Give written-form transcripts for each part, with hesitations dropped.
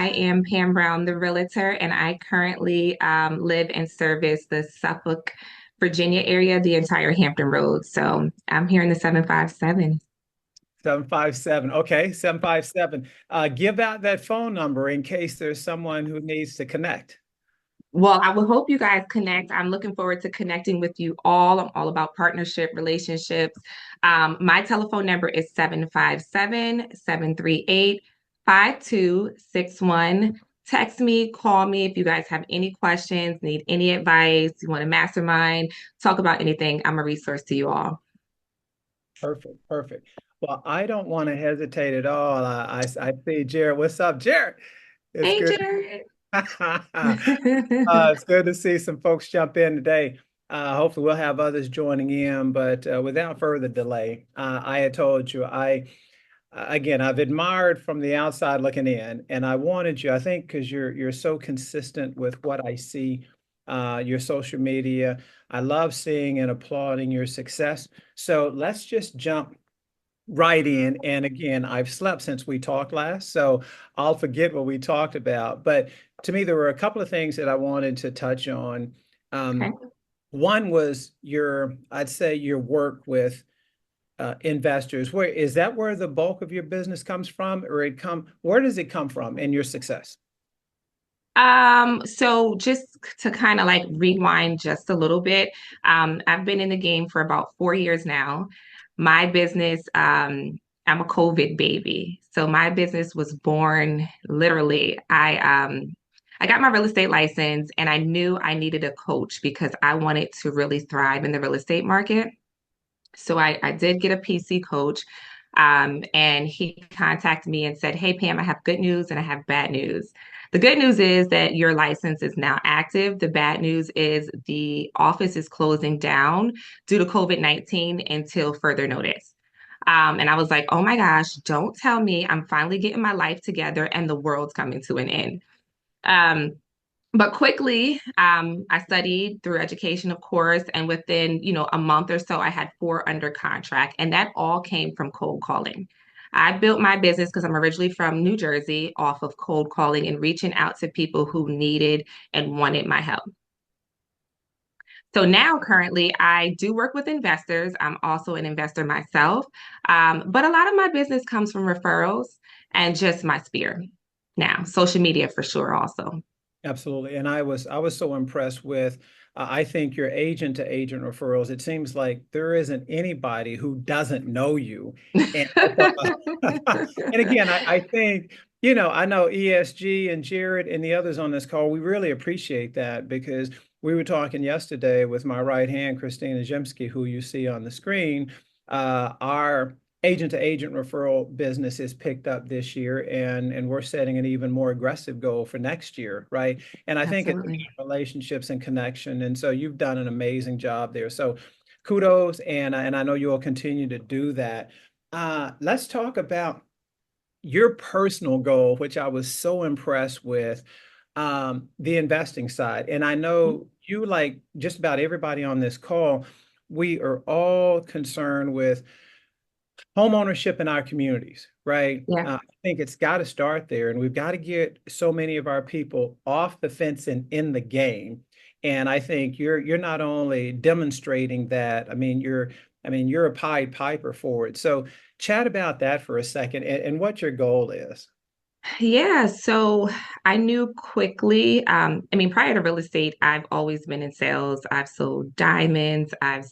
I am Pam Brown, the realtor, and I currently live and service the Suffolk, Virginia area, the entire Hampton Road. So I'm here in the 757. 757. Okay, 757. Give out that phone number in case there's someone who needs to connect. Well, I will hope you guys connect. I'm looking forward to connecting with you all. I'm all about partnership, relationships. My telephone number is 757-738-5261. Text me, call me if you guys have any questions, need any advice, you want a mastermind, talk about anything. I'm a resource to you all. Perfect, perfect. Well, I don't want to hesitate at all. I see Jared. What's up, Jared? It's Hey, good. Jared. It's good to see some folks jump in today. Hopefully, we'll have others joining in. But without further delay, I had told you again, I've admired from the outside looking in, and I wanted you, I think, because you're so consistent with what I see, your social media. I love seeing and applauding your success. So let's just jump right in. And again, I've slept since we talked last, so I'll forget what we talked about. But to me, there were a couple of things that I wanted to touch on. Okay. Um, One was I'd say your work with investors. Where is that where the bulk of your business comes from, or where does it come from in your success? So just to kind of like rewind just a little bit, I've been in the game for about 4 years now. My business, I'm a COVID baby. So my business was born literally. I got my real estate license and I knew I needed a coach because I wanted to really thrive in the real estate market. So I did get a PC coach. And he contacted me and said, "Hey, Pam, I have good news and I have bad news. The good news is that your license is now active. The bad news is the office is closing down due to COVID-19 until further notice." And I was like, "Oh my gosh, don't tell me I'm finally getting my life together and the world's coming to an end." Um, but quickly, I studied through education, of course, and within, a month or so, I had four under contract, and that all came from cold calling. I built my business because I'm originally from New Jersey off of cold calling and reaching out to people who needed and wanted my help. So now, currently, I do work with investors. I'm also an investor myself, but a lot of my business comes from referrals and just my spirit. Now, social media for sure, also. Absolutely. And I was so impressed with I think your agent to agent referrals. It seems like there isn't anybody who doesn't know you. And and again, I think, I know ESG and Jared and the others on this call, we really appreciate that because we were talking yesterday with my right hand, Christina Jemski, who you see on the screen. Our agent to agent referral business is picked up this year, and we're setting an even more aggressive goal for next year, right? And I think it's Absolutely. relationships and connection, and so you've done an amazing job there. So kudos, and I know you will continue to do that. Let's talk about your personal goal, which I was so impressed with, the investing side. And I know you, like just about everybody on this call, we are all concerned with home ownership in our communities, right? Yeah. I think it's got to start there, and we've got to get so many of our people off the fence and in the game. And I think you're not only demonstrating that, I mean you're a Pied Piper for it. So chat about that for a second and what your goal is. Yeah, so I knew quickly. Prior to real estate, I've always been in sales. I've sold diamonds, I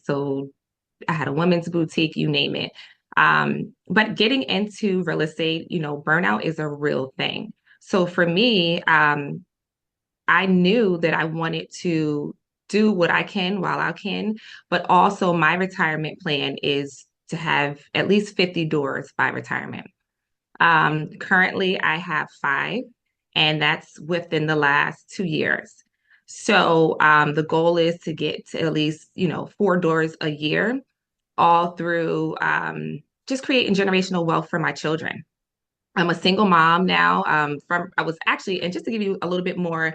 had a women's boutique, you name it. But getting into real estate, burnout is a real thing. So for me, I knew that I wanted to do what I can while I can, but also my retirement plan is to have at least 50 doors by retirement. Currently, I have five, and that's within the last 2 years. So the goal is to get to at least, four doors a year, all through just creating generational wealth for my children. I'm a single mom now. From I was actually, and just to give you a little bit more,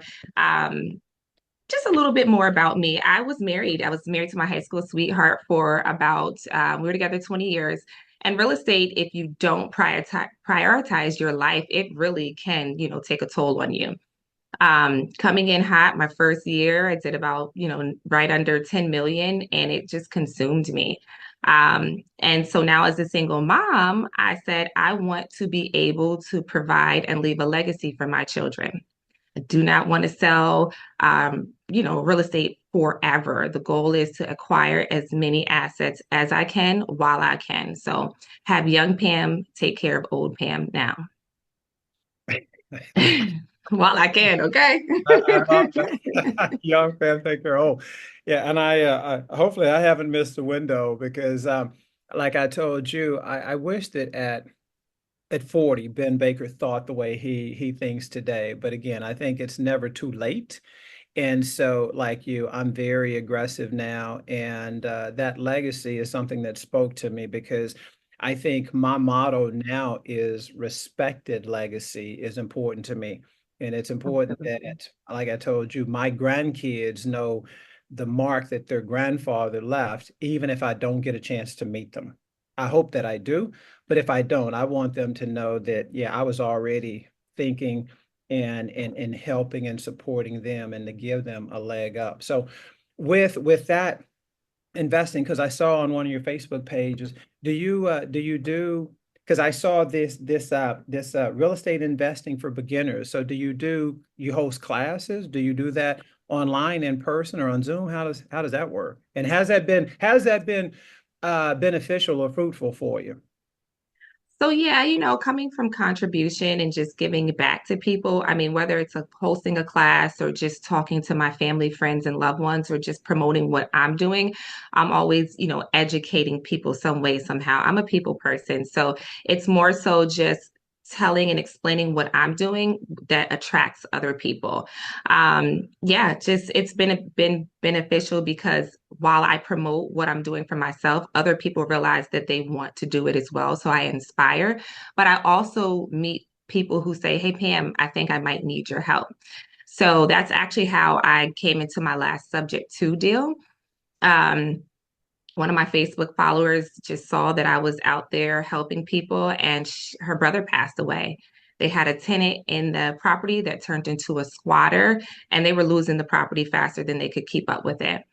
just a little bit more about me. I was married. I was married to my high school sweetheart for about, we were together 20 years. And real estate, if you don't prioritize your life, it really can, take a toll on you. Coming in hot, my first year, I did about, right under 10 million, and it just consumed me. And so now as a single mom, I said, I want to be able to provide and leave a legacy for my children. I do not want to sell, real estate forever. The goal is to acquire as many assets as I can while I can. So have young Pam take care of old Pam now. While I can, okay? I love that. Young fan thinker. Oh, yeah. And hopefully I haven't missed the window because, like I told you, I wish that at 40, Ben Baker thought the way he thinks today. But again, I think it's never too late. And so, like you, I'm very aggressive now. And that legacy is something that spoke to me because I think my motto now is respected legacy is important to me. And it's important Absolutely. that, like I told you, my grandkids know the mark that their grandfather left, even if I don't get a chance to meet them. I hope that I do, but if I don't, I want them to know that, yeah, I was already thinking and helping and supporting them and to give them a leg up. So with that investing, because I saw on one of your Facebook pages, do you do because I saw this real estate investing for beginners. So you host classes? Do you do that online, in person, or on Zoom? How does that work? And has that been beneficial or fruitful for you? So yeah, coming from contribution and just giving back to people, I mean, whether it's hosting a class or just talking to my family, friends, and loved ones, or just promoting what I'm doing, I'm always, educating people some way, somehow. I'm a people person. So it's more so just telling and explaining what I'm doing that attracts other people. Yeah, just it's been beneficial because while I promote what I'm doing for myself, other people realize that they want to do it as well. So I inspire, but I also meet people who say, "Hey, Pam, I think I might need your help." So that's actually how I came into my last subject to deal. Um, One of my Facebook followers just saw that I was out there helping people, and her brother passed away. They had a tenant in the property that turned into a squatter, and they were losing the property faster than they could keep up with it.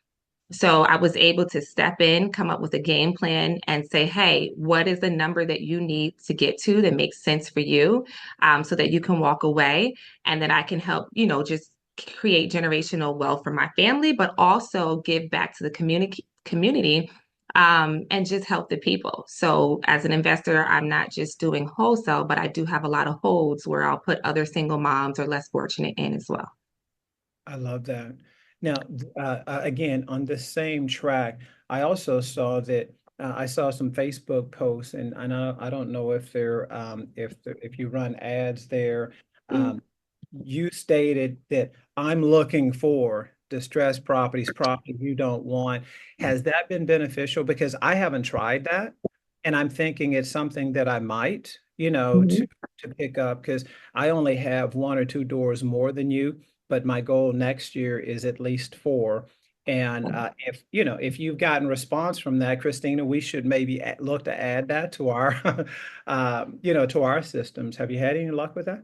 So I was able to step in, come up with a game plan, and say, hey, what is the number that you need to get to that makes sense for you, so that you can walk away and that I can help, just create generational wealth for my family, but also give back to the community, and just help the people. So as an investor, I'm not just doing wholesale, but I do have a lot of holds where I'll put other single moms or less fortunate in as well. I love that. Now, again, on the same track, I also saw that I saw some Facebook posts, and I don't know if if you run ads there. Um, you stated that I'm looking for distressed properties, property you don't want. Has that been beneficial? Because I haven't tried that, and I'm thinking it's something that I might, Mhm. to pick up because I only have one or two doors more than you, but my goal next year is at least four. And if you've gotten response from that, Christina, we should maybe look to add that to our, to our systems. Have you had any luck with that?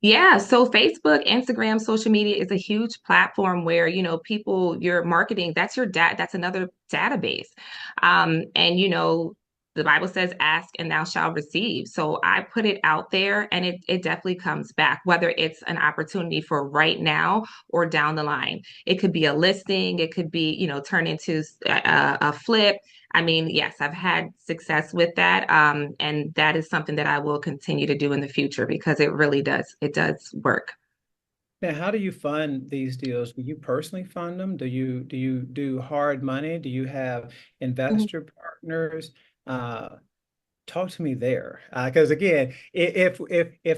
Yeah, so Facebook, Instagram, social media is a huge platform where, people, your marketing, that's another database. And the Bible says, ask and thou shalt receive. So I put it out there and it definitely comes back, whether it's an opportunity for right now or down the line. It could be a listing, it could be, turn into a flip. I mean, yes, I've had success with that. And that is something that I will continue to do in the future because it really does. It does work. Now, how do you fund these deals? Do you personally fund them? Do you do hard money? Do you have Mhm. investor partners? Uh, Talk to me there, because again, if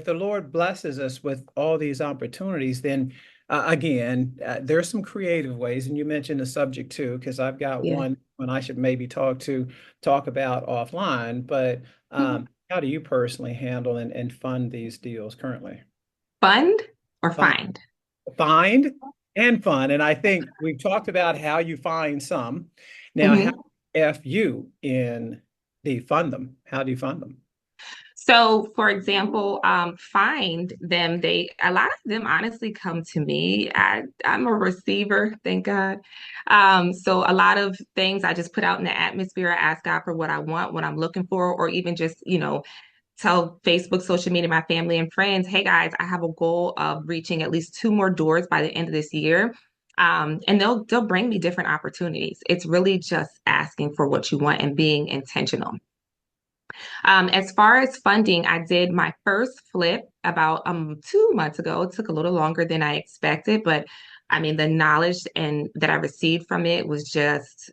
the Lord blesses us with all these opportunities, then again, there's some creative ways, and you mentioned the subject too, because I've got Yeah. one I should maybe talk about offline. But Mhm. how do you personally handle and fund these deals currently? Fund or Find, find? find and fun, and I think we've talked about how you find some. Now, how Mhm. F you in? do you fund them? How do you fund them? So, for example, find them. A lot of them honestly come to me. I'm a receiver, thank God. So a lot of things I just put out in the atmosphere. I ask God for what I want, what I'm looking for, or even just, tell Facebook, social media, my family and friends, hey guys, I have a goal of reaching at least two more doors by the end of this year. And they'll bring me different opportunities. It's really just asking for what you want and being intentional. As far as funding, I did my first flip about 2 months ago. It took a little longer than I expected, but I mean, the knowledge and that I received from it was just,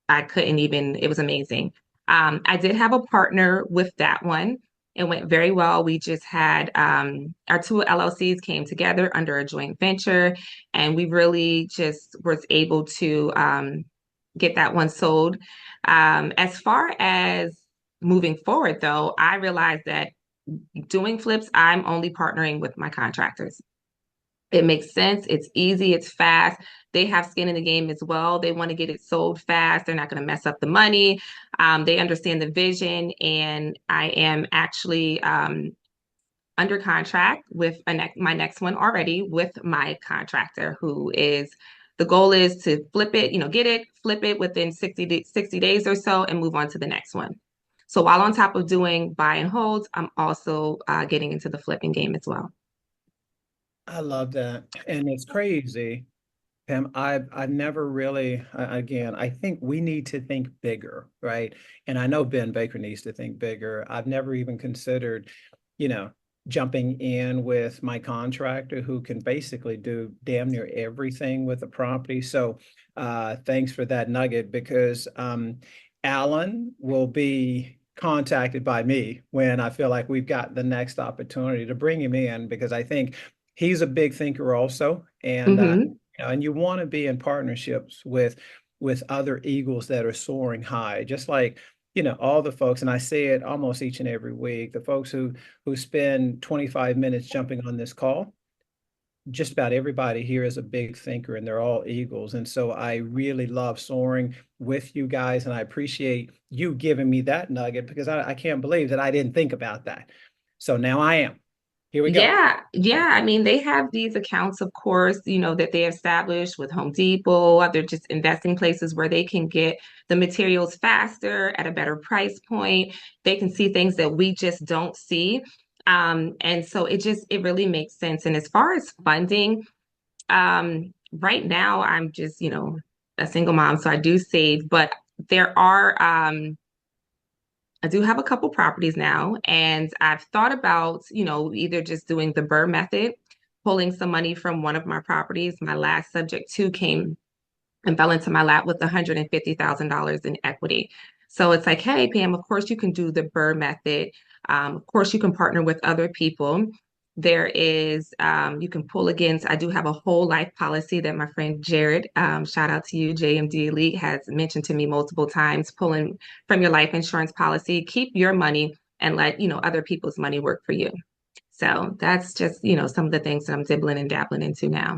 I couldn't even, it was amazing. I did have a partner with that one. It went very well. We just had our two LLCs came together under a joint venture, and we really just was able to get that one sold. As far as moving forward, though, I realized that doing flips, I'm only partnering with my contractors. It makes sense. It's easy. It's fast. They have skin in the game as well. They want to get it sold fast. They're not going to mess up the money. They understand the vision. And I am actually under contract with my next one already with my contractor who is the goal is to flip it, get it, flip it within 60 days or so and move on to the next one. So while on top of doing buy and holds, I'm also getting into the flipping game as well. I love that. And it's crazy, Pam. I've never really, again, I think we need to think bigger, right? And I know Ben Baker needs to think bigger. I've never even considered, you know, jumping in with my contractor who can basically do damn near everything with the property. So thanks for that nugget because Alan will be contacted by me when I feel like we've got the next opportunity to bring him in because I think he's a big thinker also. And Hmm. and you want to be in partnerships with other eagles that are soaring high, just like all the folks, and I say it almost each and every week, the folks who spend 25 minutes jumping on this call, just about everybody here is a big thinker and they're all eagles. And so I really love soaring with you guys, and I appreciate you giving me that nugget because I can't believe that I didn't think about that. So now I am. Here we go. Yeah, yeah. I mean, they have these accounts, of course, that they established with Home Depot, other just investing places where they can get the materials faster at a better price point. They can see things that we just don't see. And so it really makes sense. And as far as funding, right now I'm just, a single mom, so I do save, but there are I do have a couple properties now, and I've thought about, either just doing the Burr method, pulling some money from one of my properties. My last subject to came and fell into my lap with $150,000 in equity. So it's like, hey, Pam, of course you can do the Burr method. Of course you can partner with other people. There is, you can pull against, I do have a whole life policy that my friend Jared, shout out to you, JMD Elite, has mentioned to me multiple times, pulling from your life insurance policy, keep your money and let, other people's money work for you. So that's just, some of the things that I'm dibbling and dabbling into now.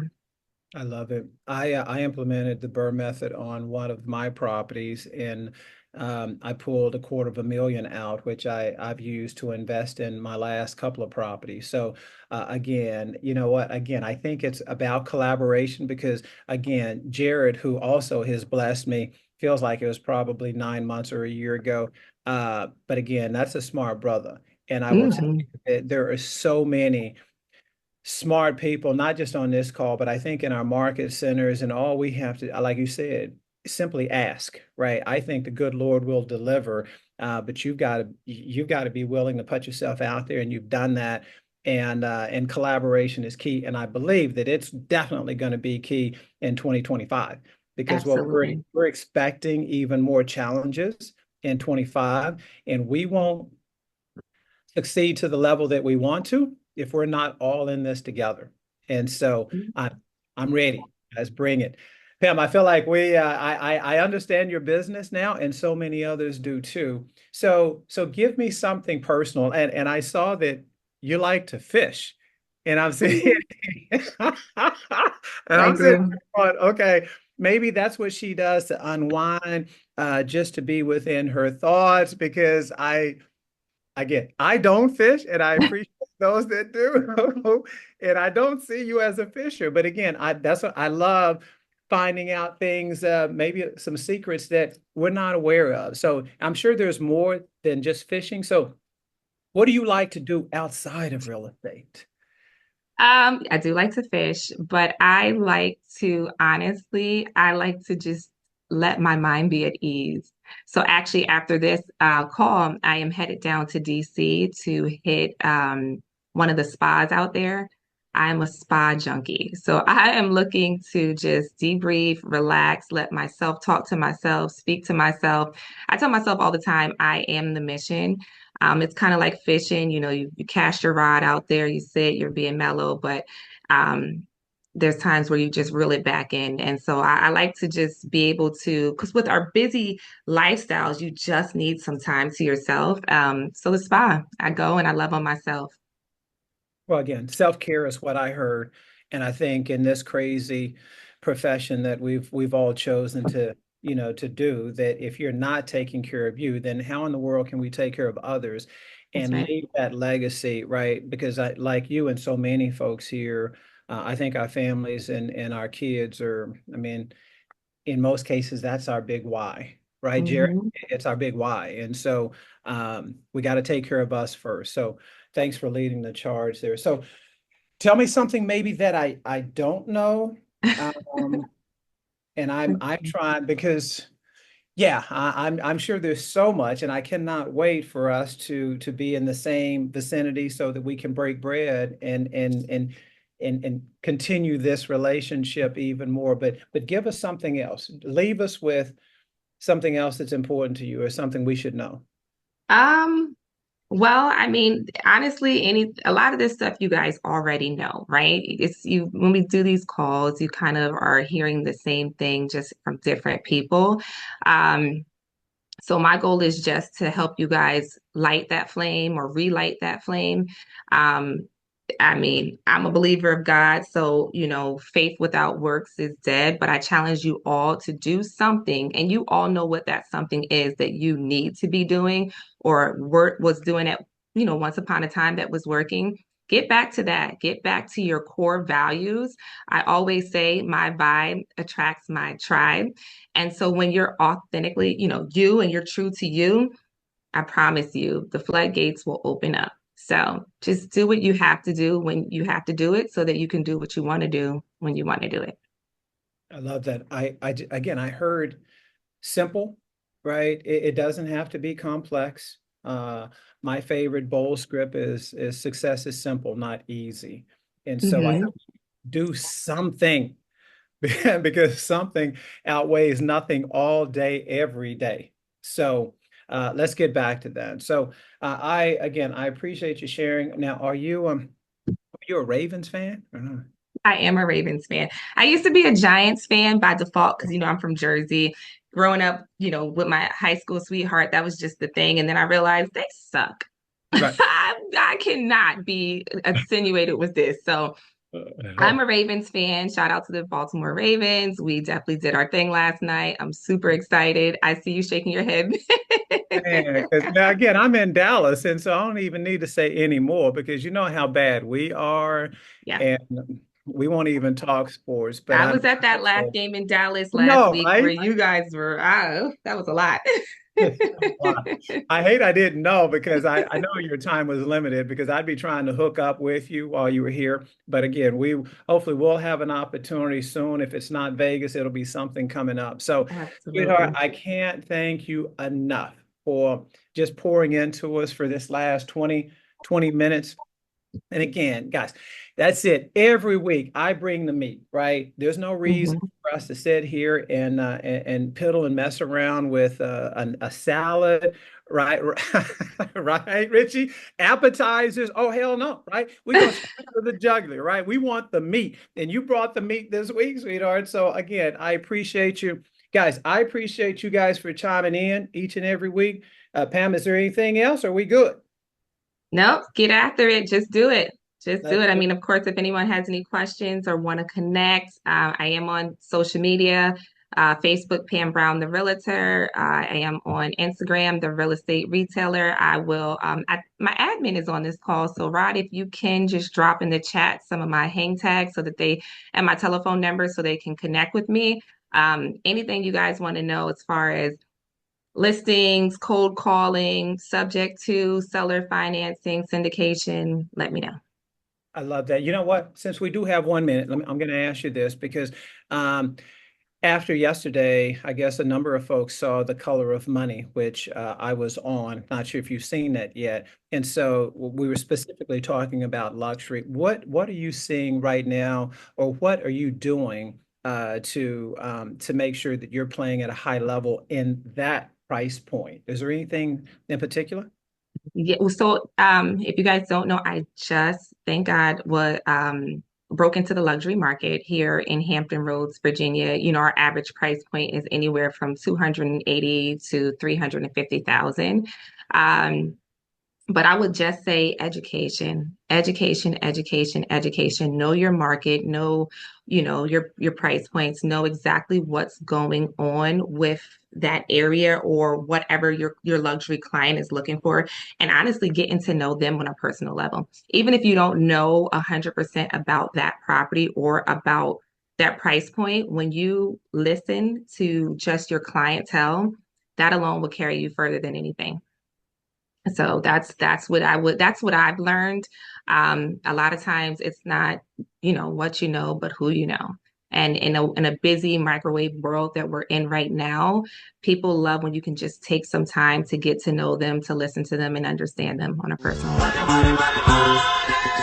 I love it. I implemented the Burr method on one of my properties, and I pulled $250,000 out, which I've used to invest in my last couple of properties. So again, you know what? Again, I think it's about collaboration because again, Jared, who also has blessed me, feels like it was probably 9 months or a year ago. But again, that's a smart brother, and I will tell Hmm. you that there are so many smart people, not just on this call, but I think in our market centers, and all we have to, like you said, simply ask, right? I think the good Lord will deliver, but you've got to be willing to put yourself out there, and you've done that. And collaboration is key, and I believe that it's definitely going to be key in 2025 because what we're Absolutely. we're expecting even more challenges in 25, and we won't succeed to the level that we want to if we're not all in this together. And so I'm ready. Let's bring it. Pam, I feel like I understand your business now, and so many others do too. So give me something personal. And I saw that you like to fish. And I'm saying, and I I'm saying, do. okay, maybe that's what she does to unwind, just to be within her thoughts. Because again, I don't fish, and I appreciate those that do. And I don't see you as a fisher, but again, that's what I love, finding out things, maybe some secrets that we're not aware of. So I'm sure there's more than just fishing. So what do you like to do outside of real estate? I do like to fish, but I like to just let my mind be at ease. So actually, after this call, I am headed down to DC to hit one of the spas out there. I'm a spa junkie. So I am looking to just debrief, relax, let myself talk to myself, speak to myself. I tell myself all the time, I am the mission. It's kind of like fishing, you cast your rod out there, you sit, you're being mellow, but um, there's times where you just reel it back in. And so I like to just be able to, because with our busy lifestyles, you just need some time to yourself. So the spa, I go and I love on myself. Well, again, self-care is what I heard. And I think in this crazy profession that we've all chosen to, to do, that if you're not taking care of you, then how in the world can we take care of others That's and right. leave that legacy, right? Because I, like you and so many folks here, I think our families and our kids are, I mean, in most cases, that's our big why, right, Jerry? Mhm. It's our big why. And so we got to take care of us first. So thanks for leading the charge there. So tell me something maybe that I don't know. Um, and I'm trying because yeah, I'm sure there's so much, and I cannot wait for us to be in the same vicinity so that we can break bread and continue this relationship even more. But give us something else. Leave us with something else that's important to you or something we should know. Um, Well, I mean, honestly, a lot of this stuff you guys already know, right? It's you when we do these calls, you kind of are hearing the same thing just from different people. Um, so my goal is just to help you guys light that flame or relight that flame. Um, I mean, I'm a believer of God, so faith without works is dead. But I challenge you all to do something, and you all know what that something is that you need to be doing or work was doing at, once upon a time that was working. Get back to that. Get back to your core values. I always say my vibe attracts my tribe. And so when you're authentically, you and you're true to you, I promise you, the floodgates will open up. So just do what you have to do when you have to do it so that you can do what you want to do when you want to do it. I love that. Again, I heard simple, right? It doesn't have to be complex. My favorite bold script is success is simple, not easy. And so I Hmm. do something because something outweighs nothing all day, every day. So let's get back to that. So I appreciate you sharing. Now, are you a Ravens fan or not? I am a Ravens fan. I used to be a Giants fan by default because, I'm from Jersey. Growing up, with my high school sweetheart, that was just the thing. And then I realized they suck. Right. I cannot be insinuated with this. So I'm a Ravens fan. Shout out to the Baltimore Ravens. We definitely did our thing last night. I'm super excited. I see you shaking your head. Man, 'cause now again, I'm in Dallas, and so I don't even need to say any more because you know how bad we are, Yeah. and we won't even talk sports. But I I'm was at that last also game in Dallas last no, week where I you guys were, that was a lot. Wow. I hate I didn't know because I know your time was limited because I'd be trying to hook up with you while you were here. But again, we hopefully we'll have an opportunity soon. If it's not Vegas, it'll be something coming up. So, sweetheart, Absolutely. I can't thank you enough for just pouring into us for this last 20 minutes. And again, guys, that's it. Every week I bring the meat, right? There's no reason Mhm. for us to sit here and piddle and mess around with a salad, right? Right, Richie? Appetizers. Oh, hell no, right? We're going straight to the jugular, right? We want the meat. And you brought the meat this week, sweetheart. So again, I appreciate you. Guys, I appreciate you guys for chiming in each and every week. Pam, is there anything else? Are we good? Nope, get after it. Just do it. Just do Let's it. I do mean, of course, if anyone has any questions or want to connect, I am on social media. Facebook, Pam Brown, the Realtor. I am on Instagram, the Real Estate Retailer. My admin is on this call. So, Rod, if you can just drop in the chat some of my hang tags and my telephone number so they can connect with me. Anything you guys want to know as far as listings, cold calling, subject to seller financing, syndication, let me know. I love that. You know what? Since we do have 1 minute, I'm going to ask you this because um, after yesterday, I guess a number of folks saw The Color of Money, which I was on. Not sure if you've seen that yet. And so we were specifically talking about luxury. What are you seeing right now, or what are you doing to make sure that you're playing at a high level in that price point? Is there anything in particular? Yeah, well, so if you guys don't know, I just, thank God, was broke into the luxury market here in Hampton Roads, Virginia. You know, our average price point is anywhere from 280 to 350,000. Um, but I would just say education, education, education, education. Know your market, know, your price points, know exactly what's going on with that area or whatever your luxury client is looking for, and honestly getting to know them on a personal level. Even if you don't know 100% about that property or about that price point, when you listen to just your clientele, that alone will carry you further than anything. So that's what I've learned. A lot of times it's not, what you know, but who you know. And in a busy microwave world that we're in right now, people love when you can just take some time to get to know them, to listen to them and understand them on a personal level.